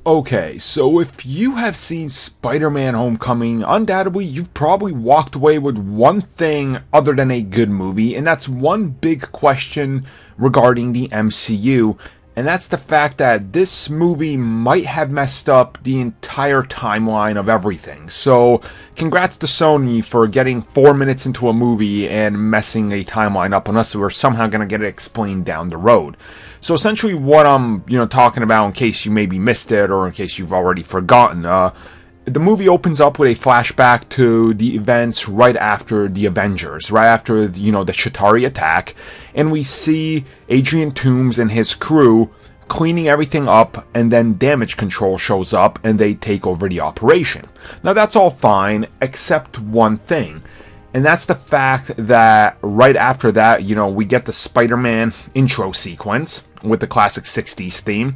Okay, so if you have seen Spider-Man Homecoming, undoubtedly you've probably walked away with one thing other than a good movie, and that's one big question regarding the MCU, and that's the fact that this movie might have messed up the entire timeline of everything. So, congrats to Sony for getting 4 minutes into a movie and messing a timeline up, unless we're somehow going to get it explained down the road. So essentially what I'm, talking about, in case you maybe missed it or in case you've already forgotten, the movie opens up with a flashback to the events right after the Avengers, right after, the Chitauri attack, and we see Adrian Toomes and his crew cleaning everything up, and then Damage Control shows up and they take over the operation. Now that's all fine, except one thing. And that's the fact that right after that, we get the Spider-Man intro sequence with the classic 60s theme.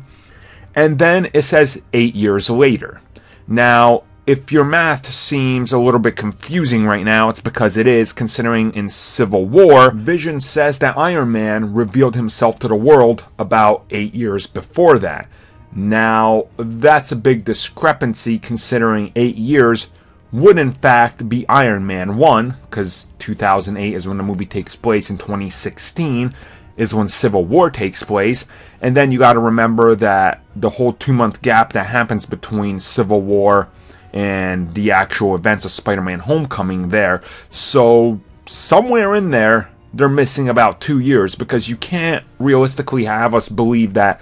And then it says 8 years later. Now, if your math seems a little bit confusing right now, it's because it is, considering in Civil War, Vision says that Iron Man revealed himself to the world about 8 years before that. Now, that's a big discrepancy considering 8 years would in fact be Iron Man 1, because 2008 is when the movie takes place, and 2016 is when Civil War takes place. And then you got to remember that the whole 2-month gap that happens between Civil War and the actual events of Spider-Man Homecoming there. So somewhere in there, they're missing about 2 years, because you can't realistically have us believe that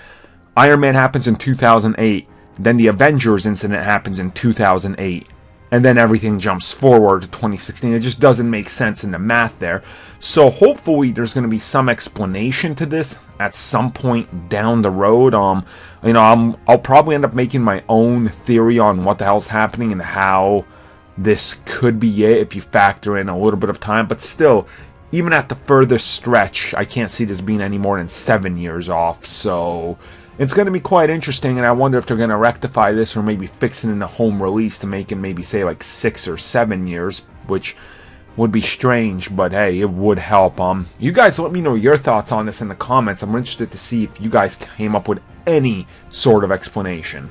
Iron Man happens in 2008, then the Avengers incident happens in 2008. And then everything jumps forward to 2016. It just doesn't make sense in the math there. So hopefully there's going to be some explanation to this at some point down the road. I'll probably end up making my own theory on what the hell's happening and how this could be it if you factor in a little bit of time. But still, even at the furthest stretch, I can't see this being any more than 7 years off. So it's going to be quite interesting, and I wonder if they're going to rectify this or maybe fix it in the home release to make it maybe say like 6 or 7 years, which would be strange, but hey, it would help. You guys let me know your thoughts on this in the comments. I'm interested to see if you guys came up with any sort of explanation.